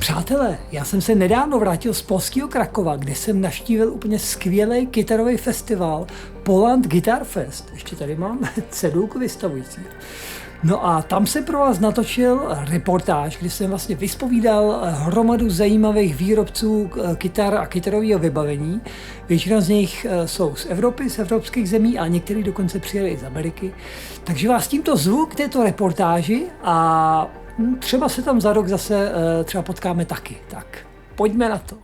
Přátelé, já jsem se nedávno vrátil z polského Krakova, kde jsem navštívil úplně skvělý kytarový festival Poland Guitar Fest. Ještě tady mám cedulku vystavující. No a tam se pro vás natočil reportáž, kdy jsem vlastně vyspovídal hromadu zajímavých výrobců kytar a kytarového vybavení. Většina z nich jsou z Evropy, z evropských zemí a některý dokonce přijeli i z Ameriky. Takže vás tímto zvu k této reportáži a třeba se tam za rok zase třeba potkáme taky. Tak pojďme na to.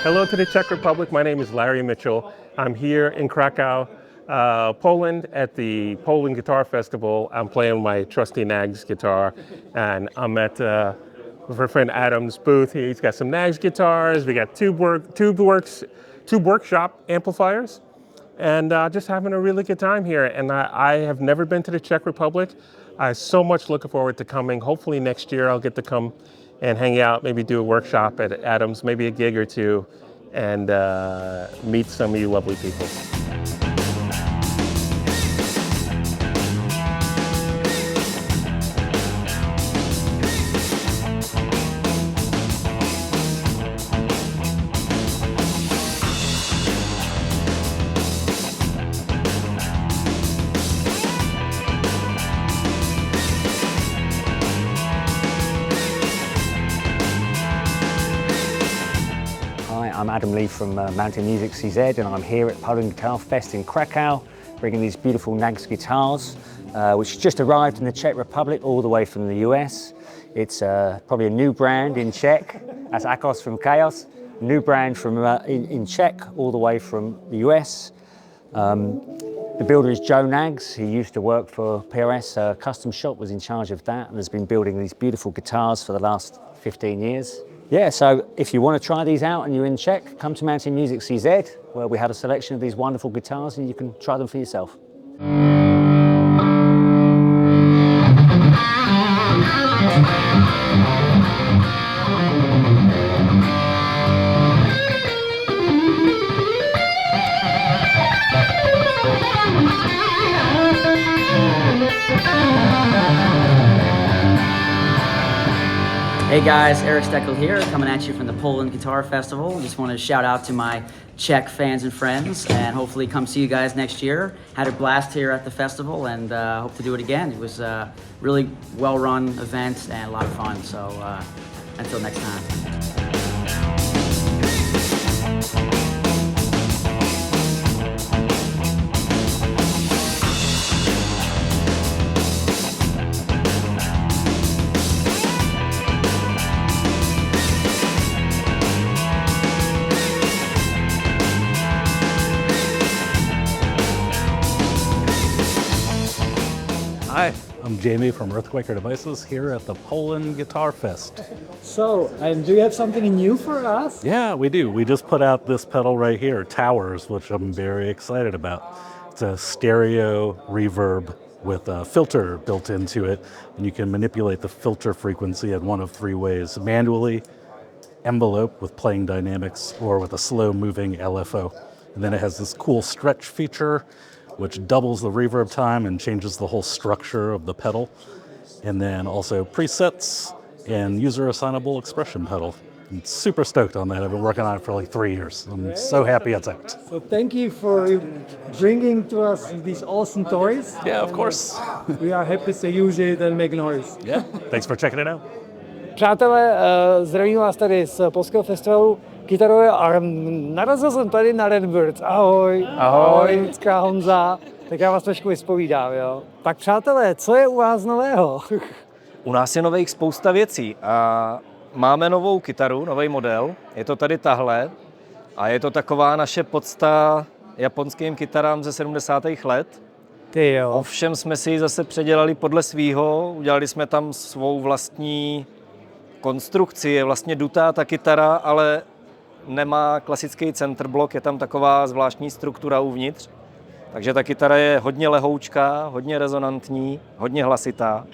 Hello to the Czech Republic. My name is Larry Mitchell. I'm here in Krakow, Poland at the Poland Guitar Festival. I'm playing my trusty Knaggs guitar, and I'm at my friend Adam's booth. He's got some Knaggs guitars. We got two workshop amplifiers, and just having a really good time here. And I have never been to the Czech Republic. I so much looking forward to coming. Hopefully next year I'll get to come and hang out, maybe do a workshop at Adam's, maybe a gig or two, and meet some of you lovely people. I'm Adam Lee from Mountain Music CZ, and I'm here at Poland Guitar Fest in Krakow, bringing these beautiful Knaggs guitars, which just arrived in the Czech Republic all the way from the US. It's probably a new brand in Czech. That's Akos from Chaos. New brand from in Czech all the way from the US. The builder is Joe Knaggs. He used to work for PRS Custom Shop, was in charge of that, and has been building these beautiful guitars for the last 15 years. Yeah, so if you want to try these out and you're in Czech, come to Mountain Music CZ, where we have a selection of these wonderful guitars and you can try them for yourself. Hey guys, Eric Steckel here, coming at you from the Poland Guitar Festival. Just want to shout out to my Czech fans and friends, and hopefully come see you guys next year. Had a blast here at the festival, and hope to do it again. It was a really well-run event and a lot of fun, so until next time. Hi, I'm Jamie from Earthquaker Devices here at the Poland Guitar Fest. So, and do you have something new for us? Yeah, we do. We just put out this pedal right here, Towers, which I'm very excited about. It's a stereo reverb with a filter built into it, and you can manipulate the filter frequency in one of three ways: manually, envelope with playing dynamics, or with a slow-moving LFO. And then it has this cool stretch feature, which doubles the reverb time and changes the whole structure of the pedal. And then also presets and user-assignable expression pedal. I'm super stoked on that. I've been working on it for like 3 years. I'm so happy it's out. So thank you for bringing to us these awesome toys. Yeah, of course. We are happy to use it and make noise. Yeah, thanks for checking it out. Přátelé, zdravím vás tady z polského festivalu Kytarové a narazil jsem tady na Redbirds. Ahoj. Ahoj. Lidská Honza. Tak já vás trošku vyspovídám, jo. Tak přátelé, co je u vás nového? U nás je nových spousta věcí a máme novou kytaru, nový model. Je to tady tahle a je to taková naše podsta japonským kytarám ze 70. let. Ty jo. Ovšem jsme si ji zase předělali podle svýho, udělali jsme tam svou vlastní konstrukci, je vlastně dutá ta kytara, ale nemá klasický centerblok, je tam taková zvláštní struktura uvnitř. Takže ta kytara je hodně lehoučká, hodně rezonantní, hodně hlasitá.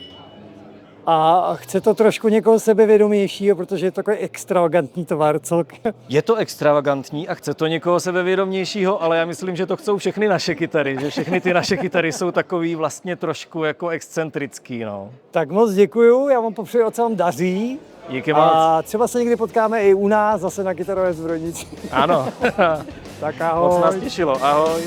A chce to trošku někoho sebevědomějšího, protože je to takový extravagantní tovar celkem. Je to extravagantní a chce to někoho sebevědomějšího, ale já myslím, že to chcou všechny naše kytary, že všechny ty naše kytary jsou takový vlastně trošku jako excentrický, no. Tak moc děkuju, já vám popřeji, ať se vám daří. Díky moc. A třeba se někdy potkáme i u nás, zase na Kytarové Zbrojnici. Ano. Tak ahoj. Moc nás těšilo, ahoj.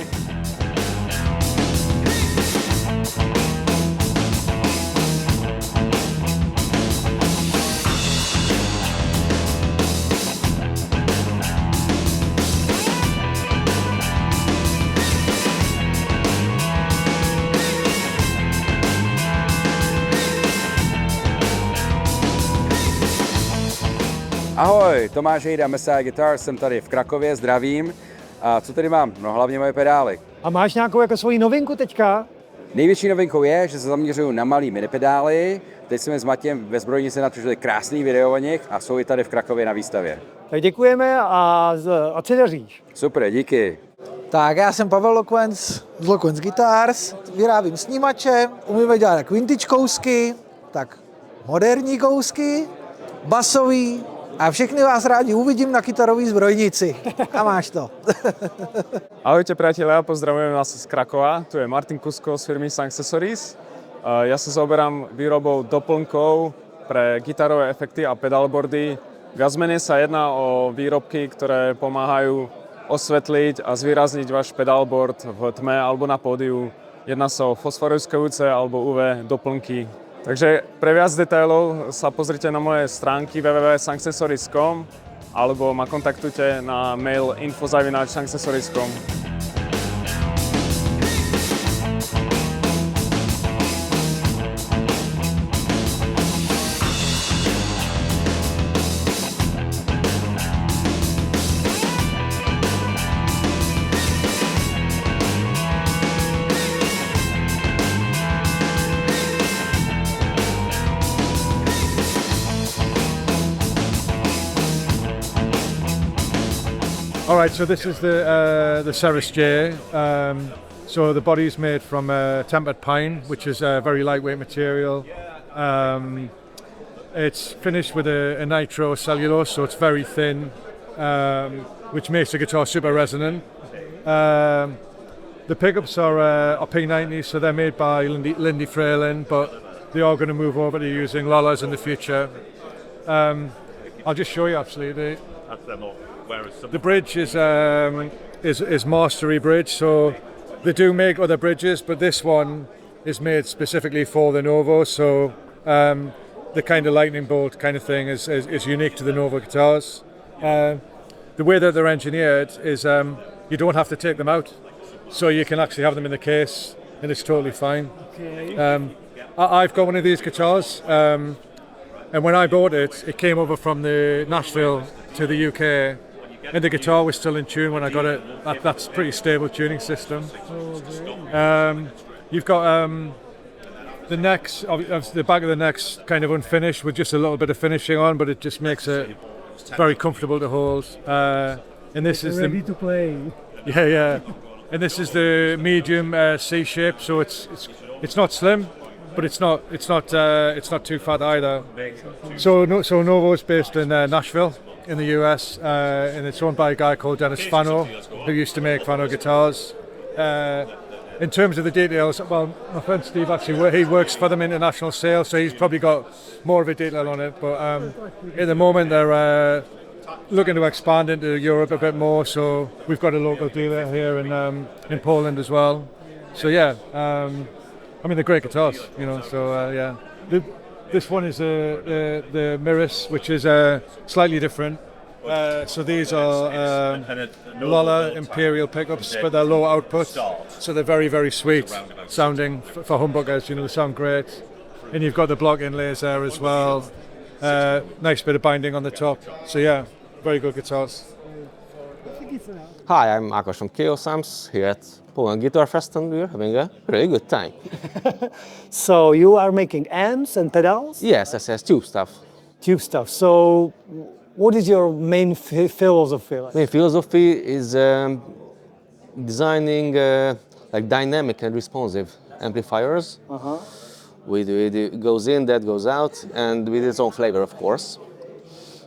Ahoj, Tomáš Hejda, Messiah Guitar, jsem tady v Krakově, zdravím. A co tady mám? No hlavně moje pedály. A máš nějakou jako svoji novinku teďka? Největší novinkou je, že se zaměřuju na malý minipedály. Teď jsme s Matějem ve Zbrojnici natočili krásný video o nich a jsou i tady v Krakově na výstavě. Tak děkujeme a se daříš. Super, díky. Tak já jsem Pavel Lokvenc z Lokvenc Guitars, vyrábím snímače, umíme dělat jak vintage kousky, tak moderní kousky, basový a všechny vás rádi uvidím na Kytarové Zbrojnici. A máš to. Ahojte priatelia, pozdravujem vás z Krakova. Tu je Martin Kusko z firmy Accessories. Ja sa zaoberám výrobou doplnkov pre gitarové efekty a pedalboardy. Viac menej sa jedná o výrobky, ktoré pomáhajú osvetliť a zvýrazniť váš pedalboard v tme alebo na pódiu. Jedná sa o fosforuskujúce alebo UV doplnky. Takže pre viac detailov sa pozrite na moje stránky www.sanccesories.com alebo ma kontaktujte na mail info@sanccesories.com. All right, so this is the Ceres J. So the body is made from tempered pine, which is a very lightweight material. It's finished with a nitro cellulose, so it's very thin, which makes the guitar super resonant. The pickups are P90s, so they're made by Lindy Fralin, but they are going to move over to using Lollas in the future. I'll just show you actually. The bridge is Mastery bridge, so they do make other bridges, but this one is made specifically for the Novo, so the kind of lightning bolt kind of thing is unique to the Novo guitars. The way that they're engineered is you don't have to take them out, so you can actually have them in the case and it's totally fine. Okay. I've got one of these guitars, and when I bought it, it came over from the Nashville to the UK. And the guitar was still in tune when I got it. That's a pretty stable tuning system. You've got the necks, the back of the neck's kind of unfinished with just a little bit of finishing on, but it just makes it very comfortable to hold. And this is ready to play. Yeah. And this is the medium C shape, so it's not slim, but it's not too fat either. So Novo is based in Nashville, in the US, and it's owned by a guy called Dennis Fano, who used to make Fano guitars. In terms of the details, well, my friend Steve actually, he works for them international sales, so he's probably got more of a detail on it. But at the moment, they're looking to expand into Europe a bit more, so we've got a local dealer here in Poland as well. So yeah, I mean, they're great guitars, you know. So yeah. This one is the Miris, which is slightly different. So these are Lola Imperial pickups, but they're low output, so they're very, very sweet sounding for humbuckers. You know, they sound great. And you've got the block inlays there as well. Nice bit of binding on the top. So yeah, very good guitars. Hi, I'm Ákos from Kiosams here at Poland Guitar Fest, and we're having a really good time. So you are making amps and pedals? Yes, tube stuff. Tube stuff. So what is your main philosophy? Main philosophy is designing like dynamic and responsive amplifiers It goes in, that goes out, and with its own flavor, of course.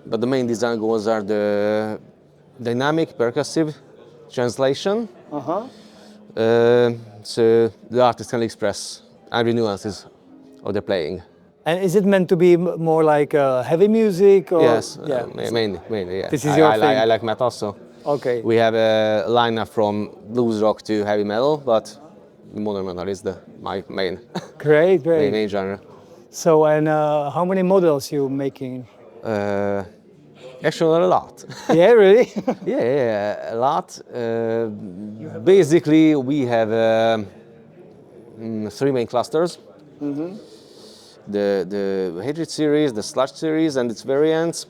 But the main design goals are the dynamic, percussive translation. So the artist can express every nuances of the playing. And is it meant to be more like heavy music? Or? Yes, Yeah. mainly, yeah. This is your thing. I like metal, so Okay. we have a lineup from blues rock to heavy metal, but modern metal is my main Great, great. main genre. So, and how many models you making? Actually, a lot. Yeah, really? Yeah, a lot. Basically, we have 3 main clusters. The Hatred series, the Sludge series, and its variants.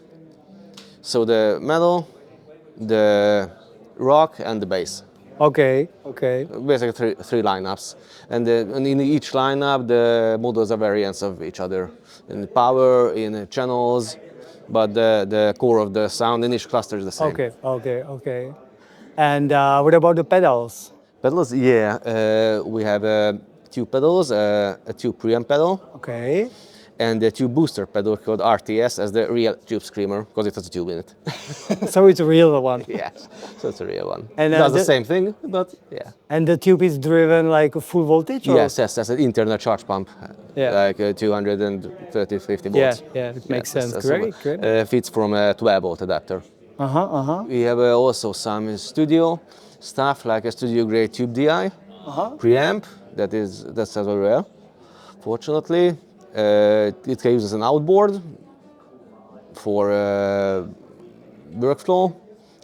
So the metal, the rock, and the bass. Okay, okay. Basically three lineups. And in each lineup, the models are variants of each other. In power, in channels, but the core of the sound in each cluster is the same. Okay, okay, okay. And what about the pedals? Pedals, yeah. We have 2 pedals, a tube preamp pedal, Okay. and a tube booster pedal called RTS as the real tube screamer, because it has a tube in it. So it's a real one. Yes, so it's a real one. And, It does the the- same thing, but yeah. And the tube is driven like a full voltage? Or? Yes, that's an internal charge pump, Yeah. like 230, 50 Yeah, volts. yeah, it makes that's- sense. that's Great, a- great. Fits from a 12-volt adapter. Uh-huh. We have also some studio stuff, like a studio-grade tube DI, preamp, that's as well. Fortunately, it can use as an outboard for workflow,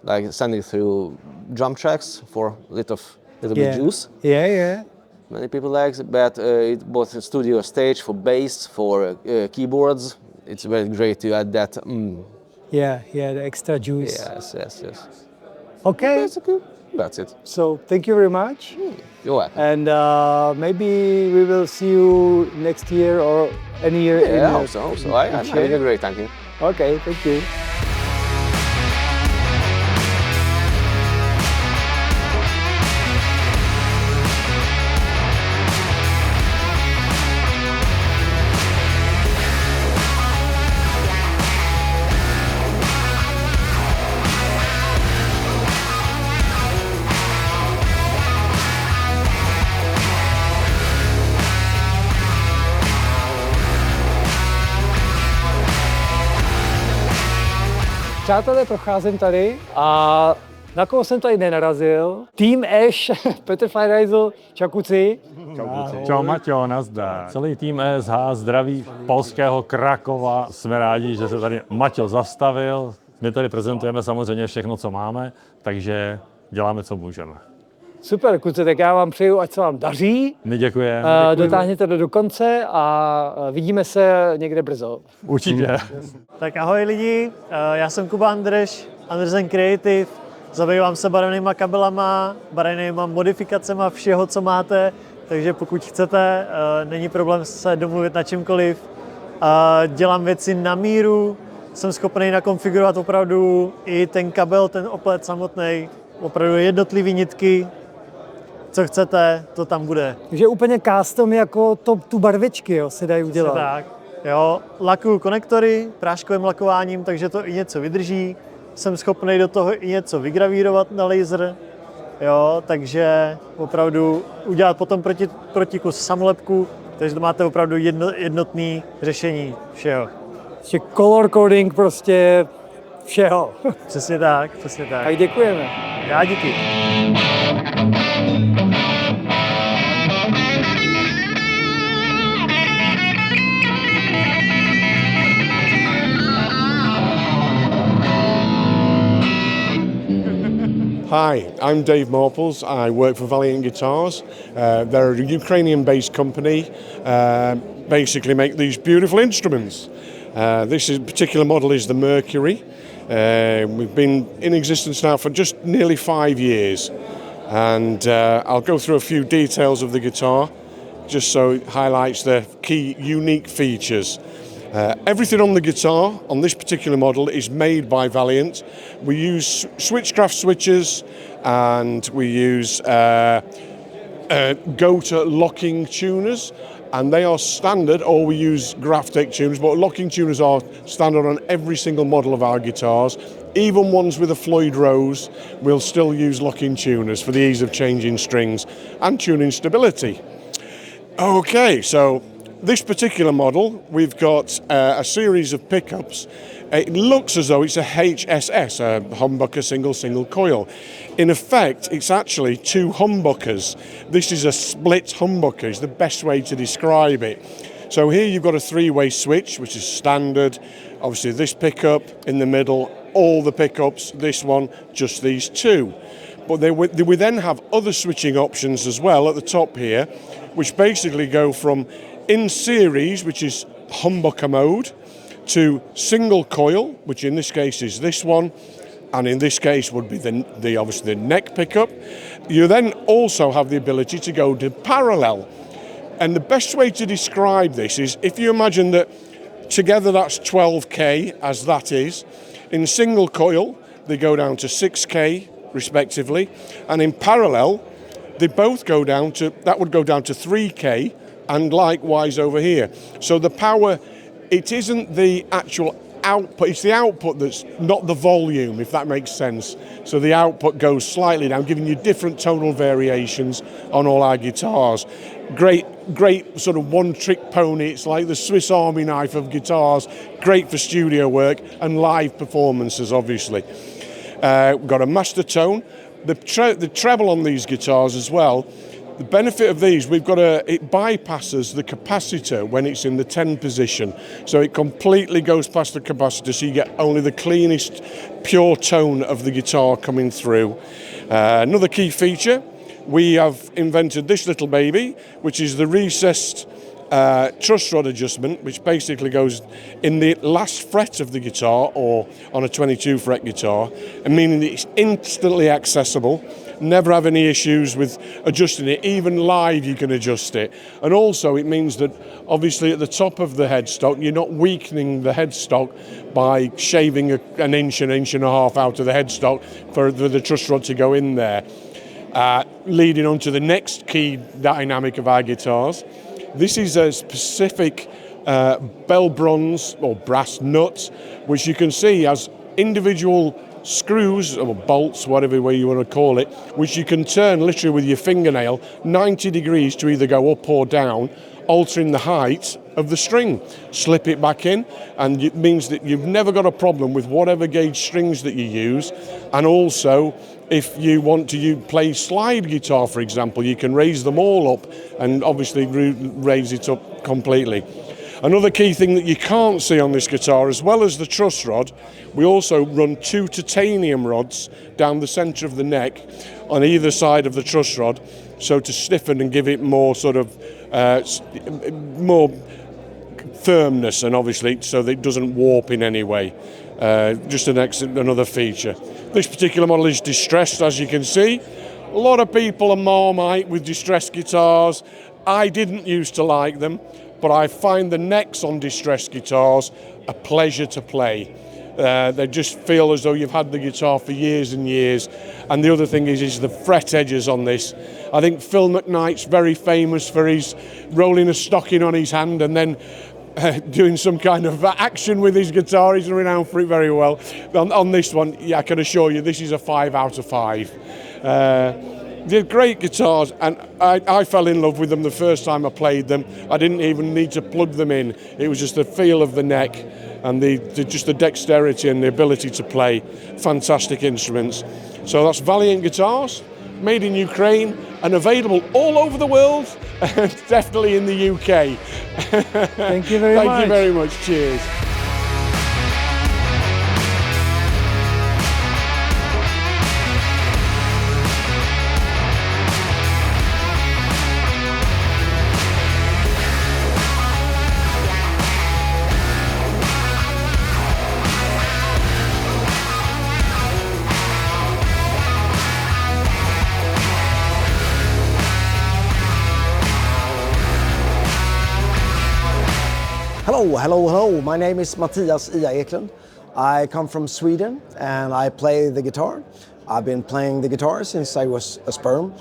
like sending through drum tracks for a little bit juice. Yeah, yeah. Many people like it, but it both a studio stage for bass, for keyboards. It's very great to add that. Yeah, yeah, the extra juice. Yes. Okay, Basically, that's it. so thank you very much. You're welcome. And maybe we will see you next year or any year. in, Yeah, I hope so. I'm having a great time here. Okay, thank you. Přátelé, procházím tady a na koho jsem tady nenarazil? Tým Ash, Petr Fajrajzl, Čakuci. Čau Maťo, nazdar. Celý tým ESH zdraví polského Krakova. Jsme rádi, že se tady Maťo zastavil. My tady prezentujeme samozřejmě všechno, co máme, takže děláme, co můžeme. Super, kluci, tak já vám přeju, ať se vám daří. My děkujeme. Dotáhněte to do konce a vidíme se někde brzo. Určitě. Tak ahoj lidi, já jsem Kuba Andreš, Andersen Creative, zabývám se barevnýma kabelama, barevnýma modifikacema všeho, co máte, takže pokud chcete, není problém se domluvit na čemkoliv. Dělám věci na míru, jsem schopný nakonfigurovat opravdu i ten kabel, ten oplet samotný, opravdu jednotlivý nitky, co chcete, to tam bude. Takže úplně custom jako tu barvičky, jo, se dají udělat. Tak, jo, lakuju konektory práškovým lakováním, takže to i něco vydrží. Jsem schopný do toho i něco vygravírovat na laser, jo, takže opravdu udělat potom protikus samolepku, takže to máte opravdu jednotný řešení všeho. Ještě color coding prostě všeho. Přesně tak, přesně tak. Tak děkujeme. Já díky. Hi, I'm Dave Morples. I work for Valiant Guitars. They're a Ukrainian-based company. Basically make these beautiful instruments. This particular model is the Mercury. We've been in existence now for just nearly 5 years. And I'll go through a few details of the guitar, just so it highlights the key unique features. Everything on the guitar, on this particular model, is made by Valiant. We use switchcraft switches and we use go-to locking tuners. and they are standard, or we use Graphtec tuners, but locking tuners are standard on every single model of our guitars. Even ones with a Floyd Rose, we'll still use locking tuners for the ease of changing strings and tuning stability. Okay, so this particular model, we've got a series of pickups. It looks as though it's a HSS, a humbucker single coil. In effect, it's actually two humbuckers. This is a split humbucker, is the best way to describe it. So here you've got a three-way switch, which is standard. Obviously this pickup in the middle, all the pickups, this one, just these two. But we then have other switching options as well at the top here, which basically go from in series, which is humbucker mode, to single coil, which in this case is this one, and in this case would be the obviously the neck pickup. You then also have the ability to go to parallel. And the best way to describe this is if you imagine that together that's 12K, as that is. In single coil, they go down to 6K, respectively. And in parallel, they both go down to, that would go down to 3K, and likewise over here. So the power, it isn't the actual output, it's the output that's not the volume, if that makes sense. So the output goes slightly down, giving you different tonal variations on all our guitars. Great sort of one-trick pony. It's like the Swiss Army knife of guitars. Great for studio work and live performances, obviously. We've got a master tone. The treble on these guitars as well. The benefit of these, it bypasses the capacitor when it's in the 10 position. So it completely goes past the capacitor, so you get only the cleanest, pure tone of the guitar coming through. Another key feature, we have invented this little baby, which is the recessed truss rod adjustment, which basically goes in the last fret of the guitar or on a 22 fret guitar, and meaning that it's instantly accessible. Never have any issues with adjusting it. Even live you can adjust it. And also it means that obviously at the top of the headstock you're not weakening the headstock by shaving an inch and a half out of the headstock for the truss rod to go in there. Leading on to the next key dynamic of our guitars. This is a specific bell bronze or brass nut, which you can see has individual screws or bolts, whatever way you want to call it, which you can turn literally with your fingernail 90 degrees to either go up or down, altering the height of the string. Slip it back in, and it means that you've never got a problem with whatever gauge strings that you use. And also, if you want to play slide guitar, for example, you can raise them all up and obviously raise it up completely. Another key thing that you can't see on this guitar, as well as the truss rod, we also run two titanium rods down the centre of the neck on either side of the truss rod, so to stiffen and give it more sort of more firmness, and obviously so that it doesn't warp in any way. Just another feature. This particular model is distressed, as you can see. A lot of people are Marmite with distressed guitars. I didn't used to like them, but I find the necks on distressed guitars a pleasure to play. They just feel as though you've had the guitar for years and years. And the other thing is the fret edges on this. I think Phil McKnight's very famous for his rolling a stocking on his hand and then doing some kind of action with his guitar. He's renowned for it very well. On this one, yeah, I can assure you, this is a 5 out of 5. They're great guitars, and I fell in love with them the first time I played them. I didn't even need to plug them in. It was just the feel of the neck and just the dexterity and the ability to play. Fantastic instruments. So that's Valiant Guitars, made in Ukraine and available all over the world, and definitely in the UK. Thank you very much. Thank you very much. Cheers. Hello. My name is Mattias Ia Eklund. I come from Sweden and I play the guitar. I've been playing the guitar since I was a sperm,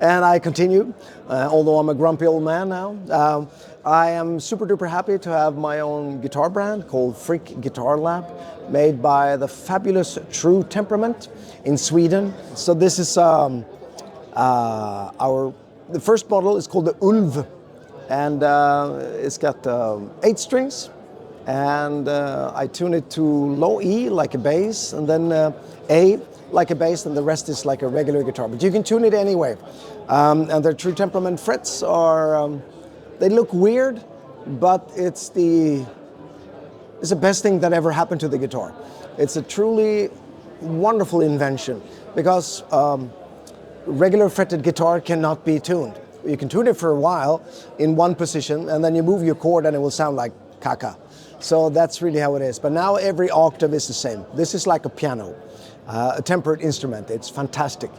and I continue, although I'm a grumpy old man now. I am super duper happy to have my own guitar brand called Freak Guitar Lab, made by the fabulous True Temperament in Sweden. So this is the first model is called the Ulv, and it's got 8 strings, and I tune it to low E like a bass, and then A like a bass, and the rest is like a regular guitar. But you can tune it anyway. And the True Temperament frets are, they look weird, but it's the best thing that ever happened to the guitar. It's a truly wonderful invention, because regular fretted guitar cannot be tuned. You can tune it for a while in one position, and then you move your chord and it will sound like caca. So that's really how it is. But now every octave is the same. This is like a piano, a tempered instrument. It's fantastic.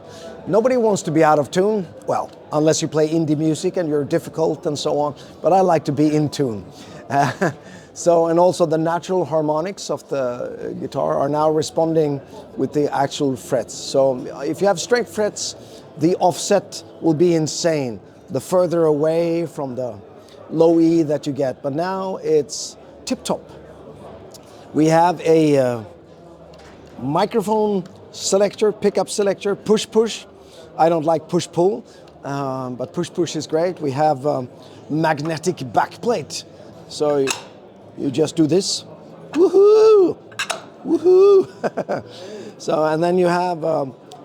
Nobody wants to be out of tune, well, unless you play indie music and you're difficult and so on, but I like to be in tune. So, and also the natural harmonics of the guitar are now responding with the actual frets. So if you have straight frets, the offset will be insane, the further away from the low E that you get. But now it's tip-top. We have a microphone selector, pickup selector, push-push. I don't like push-pull, but push-push is great. We have magnetic backplate. So you just do this, woohoo, woohoo. So, and then you have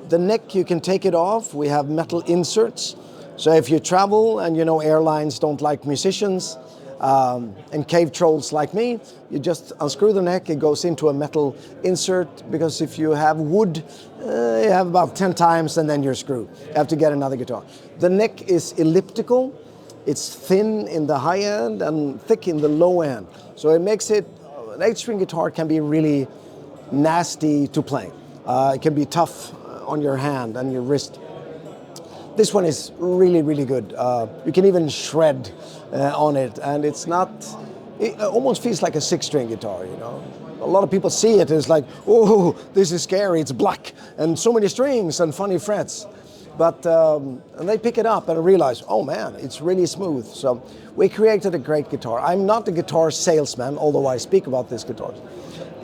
the neck, you can take it off. We have metal inserts. So if you travel and you know airlines don't like musicians and cave trolls like me, you just unscrew the neck, it goes into a metal insert, because if you have wood, you have about 10 times and then you're screwed. You have to get another guitar. The neck is elliptical. It's thin in the high end and thick in the low end. So it makes it, an 8-string guitar can be really nasty to play. It can be tough on your hand and your wrist. This one is really, really good. You can even shred on it, and it's not, it almost feels like a 6-string guitar, you know. A lot of people see it as like, oh, this is scary, it's black, and so many strings and funny frets. But and they pick it up and realize, oh man, it's really smooth. So we created a great guitar. I'm not a guitar salesman, although I speak about this guitar.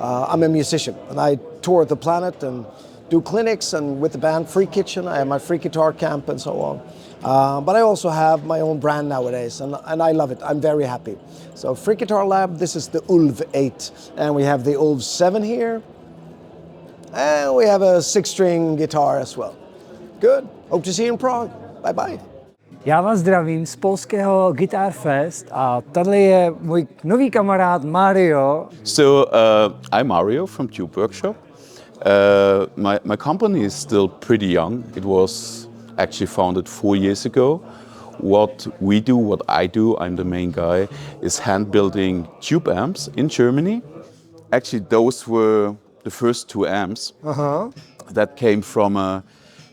I'm a musician, and I tour the planet and do clinics, and with the band Free Kitchen, I have my free guitar camp and so on. But I also have my own brand nowadays, and I love it. I'm very happy. So Free Guitar Lab, this is the Ulv 8, and we have the Ulv 7 here, and we have a 6-string guitar as well. Good. Hope to see you in Prague. Bye bye. Já vás zdravím z polského Guitar Fest a tady je můj nový kamarád Mario. So I'm Mario from Tube Workshop. My company is still pretty young. It was actually founded 4 years ago. What we do, what I do, I'm the main guy, is hand building tube amps in Germany. Actually, those were the first 2 amps that came from a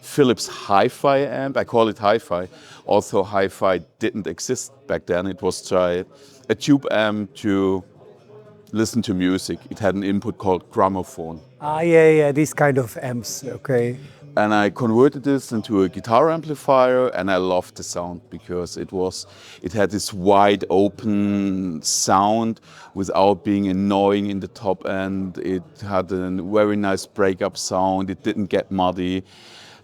Philips hi-fi amp. I call it hi-fi. Also, hi-fi didn't exist back then. It was a tube amp to listen to music. It had an input called gramophone. Yeah, these kind of amps, okay. And I converted this into a guitar amplifier, and I loved the sound because it had this wide open sound without being annoying in the top end. It had a very nice breakup sound. It didn't get muddy.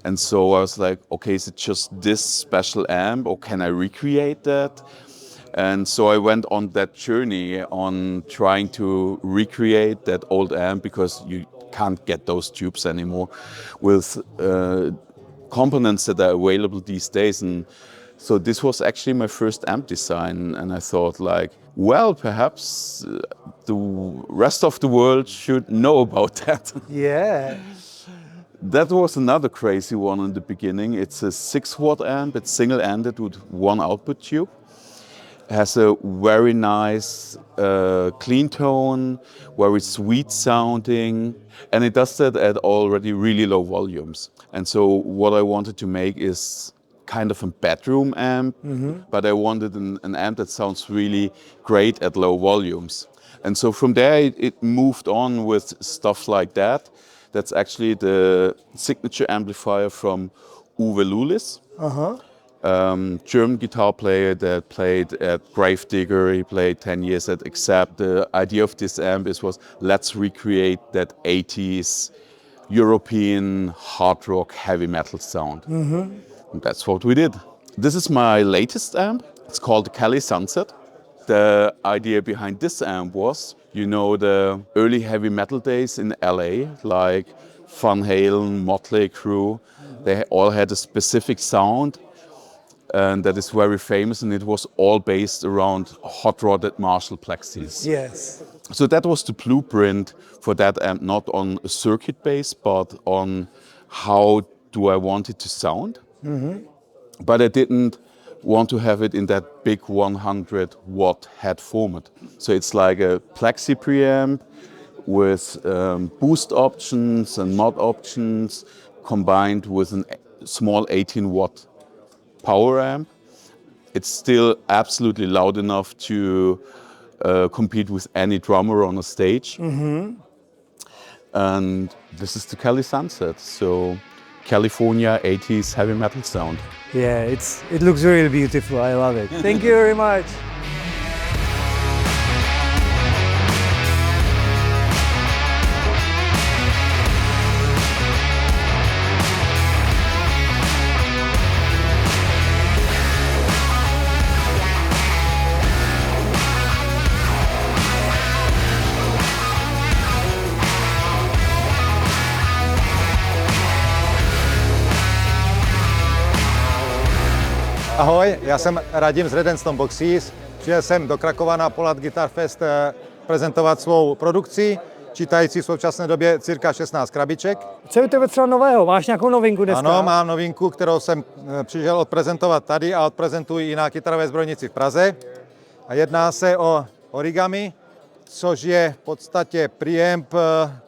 And so I was like, okay, is it just this special amp, or can I recreate that? And so I went on that journey on trying to recreate that old amp, because you can't get those tubes anymore with components that are available these days. And so this was actually my first amp design, and I thought like, well, perhaps the rest of the world should know about that. Yeah. That was another crazy one in the beginning. It's a 6-watt amp. It's single-ended with 1 output tube. It has a very nice clean tone, very sweet sounding, and it does that at already really low volumes. And so what I wanted to make is kind of a bedroom amp, but I wanted an amp that sounds really great at low volumes. And so from there it moved on with stuff like that That's actually the signature amplifier from Uwe Lulis. German guitar player that played at Gravedigger. He played 10 years at Accept. The idea of this amp was let's recreate that 80s European hard rock heavy metal sound. And that's what we did. This is my latest amp. It's called the Cali Sunset. The idea behind this amp was, you know, the early heavy metal days in LA, like Van Halen, Motley Crue. They all had a specific sound, and that is very famous, and it was all based around hot-rodded Marshall plexis. Yes. So that was the blueprint for that amp, not on a circuit base, but on how do I want it to sound. But I didn't want to have it in that big 100-watt head format. So it's like a plexi preamp with boost options and mod options combined with a small 18-watt power amp. It's still absolutely loud enough to compete with any drummer on a stage. And this is the Cali Sunset, so California 80s heavy metal sound. Yeah, it looks really beautiful. I love it. Thank you very much. Ahoj, já jsem Radim z Redstone Boxes. Přijel jsem do Krakova na Poland Guitar Fest prezentovat svou produkci, čítající v současné době cirka 16 krabiček. Co je to třeba nového? Máš nějakou novinku dneska? Ano, mám novinku, kterou jsem přišel odprezentovat tady a odprezentuji i na Kytarové Zbrojnici v Praze. A jedná se o origami, což je v podstatě preamp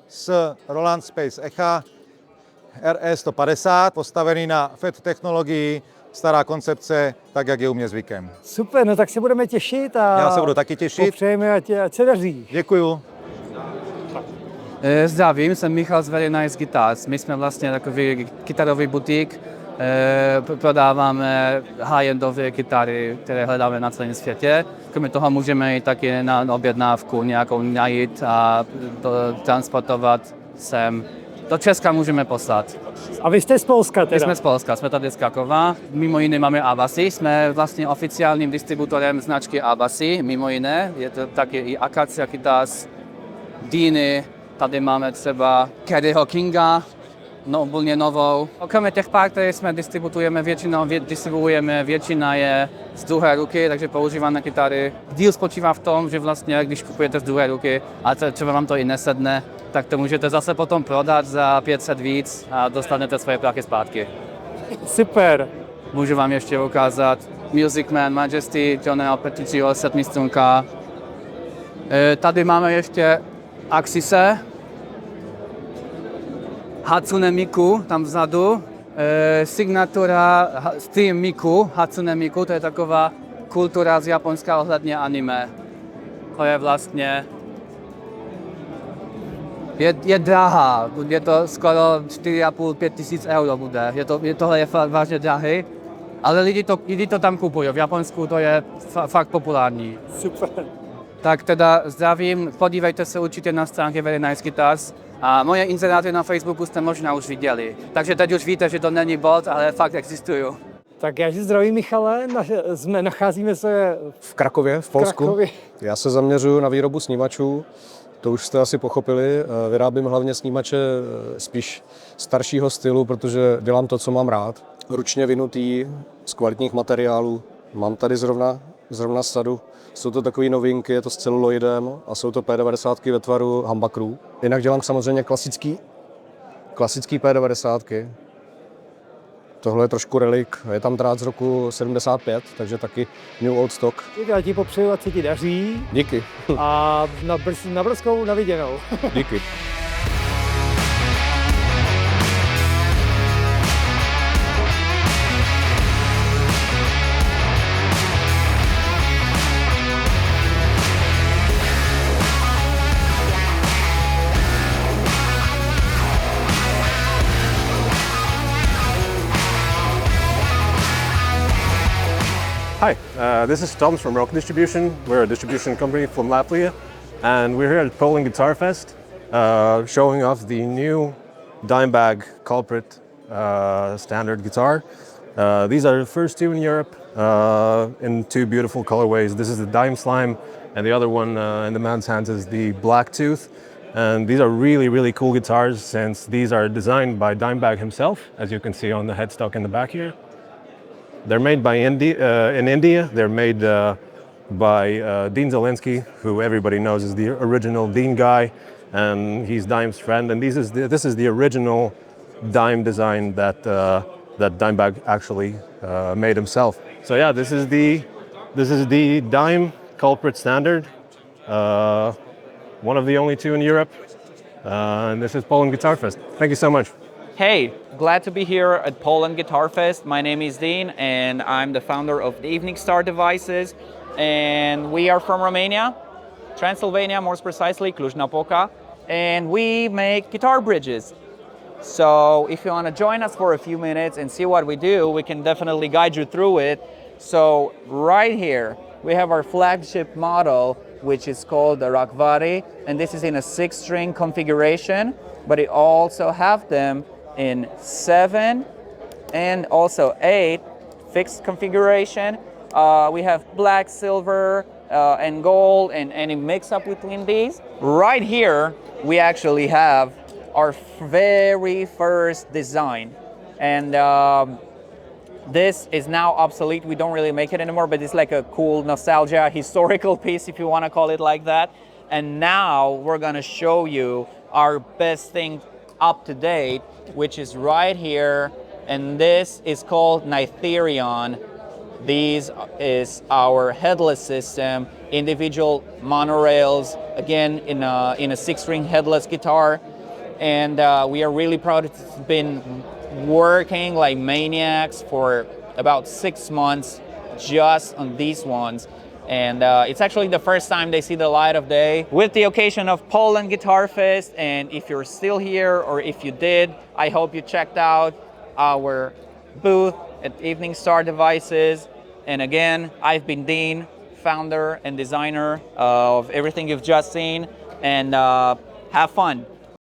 s Roland Space Echa RE150, postavený na FET technologii, stará koncepce, tak jak je u mě zvykem. Super, no tak se budeme těšit a já se budu taky těšit. Popřejeme, ať se daří. Děkuju. Zdravím, jsem Michal z Very Nice Guitars. My jsme vlastně takový kytarový butik, prodáváme high-endové kytary, které hledáme na celém světě. Kromě toho můžeme jít taky na objednávku nějakou najít a transportovat sem. Do Česka můžeme poslat. A vy jste z Polska teda? My jsme z Polska, jsme tady z Krakova. Mimo jiné máme Abasy, jsme vlastně oficiálním distributorem značky Abasy, mimo jiné. Je to taky i Acacia Guitars, Diny, tady máme třeba Kerryho Kinga, úplně novou. Kromě těch pár, které jsme distribuujeme, většina je z druhé ruky, takže používané kytary. Díl spočívá v tom, že vlastně, když kupujete z druhé ruky a třeba vám to i nesedne, tak to můžete zase potom prodat za 500 víc a dostanete svoje prachy zpátky. Super. Můžu vám ještě ukázat Music Man Majesty, Johnnyho Petrucciho, 7 strunka. Tady máme ještě Axise, Hatsune Miku tam vzadu, signatura Stream Miku, Hatsune Miku, to je taková kultura z Japonska ohledně anime. To je vlastně je drahá, je to skoro 4,5–5 tisíc euro bude. Tohle je vážně drahý, ale lidi to tam kupují. V Japonsku to je fakt populární. Super. Tak teda zdravím, podívejte se určitě na stránky Very Nice Guitars a moje inzeráty na Facebooku jste možná už viděli. Takže teď už víte, že to není bot, ale fakt existují. Tak já si zdravím, Michale, nacházíme se v Krakově, v Polsku. Krakově. Já se zaměřuju na výrobu snímačů, to už jste asi pochopili. Vyrábím hlavně snímače spíš staršího stylu, protože dělám to, co mám rád. Ručně vynutý, z kvalitních materiálů. Mám tady zrovna sadu. Jsou to takové novinky, je to s celuloidem a jsou to P90 ve tvaru humbuckerů. Jinak dělám samozřejmě klasický P90. Tohle je trošku relik, je tam drát z roku 75, takže taky new old stock. Já ti popřeju, ať se ti daří. Díky. A na brzkou, na viděnou. Díky. Hi, this is Tom from Rock Distribution. We're a distribution company from Latvia, and we're here at Poland Guitar Fest, showing off the new Dimebag Culprit standard guitar. These are the first two in Europe in two beautiful colorways. This is the Dime Slime, and the other one in the man's hands is the Black Tooth. And these are really, really cool guitars, since these are designed by Dimebag himself, as you can see on the headstock in the back here. They're made by in India. They're made by Dean Zelensky, who everybody knows is the original Dean guy, and he's Dime's friend. And this is the original Dime design that Dimebag actually made himself. So yeah, this is the Dime Culprit standard, one of the only two in Europe, and this is Poland Guitar Fest. Thank you so much. Hey, glad to be here at Poland Guitar Fest. My name is Dean, and I'm the founder of the Evening Star Devices, and we are from Romania, Transylvania, more precisely, Cluj-Napoca, and we make guitar bridges. So if you want to join us for a few minutes and see what we do, we can definitely guide you through it. So right here, we have our flagship model, which is called the Rakvari, and this is in a 6-string configuration, but it also have them in 7 and also 8 fixed configuration. We have black, silver, and gold, and any mix up between these. Right here, we actually have our very first design. And this is now obsolete. We don't really make it anymore, but it's like a cool nostalgia, historical piece, if you want to call it like that. And now we're gonna show you our best thing up to date, which is right here, and this is called Nitherion. This is our headless system, individual monorails, again in a 6-string headless guitar, and we are really proud. It's been working like maniacs for about 6 months just on these ones. And it's actually the first time they see the light of day with the occasion of Poland Guitar Fest. And if you're still here, or if you did, I hope you checked out our booth at Evening Star Devices. And again, I've been Dean, founder and designer of everything you've just seen, and have fun.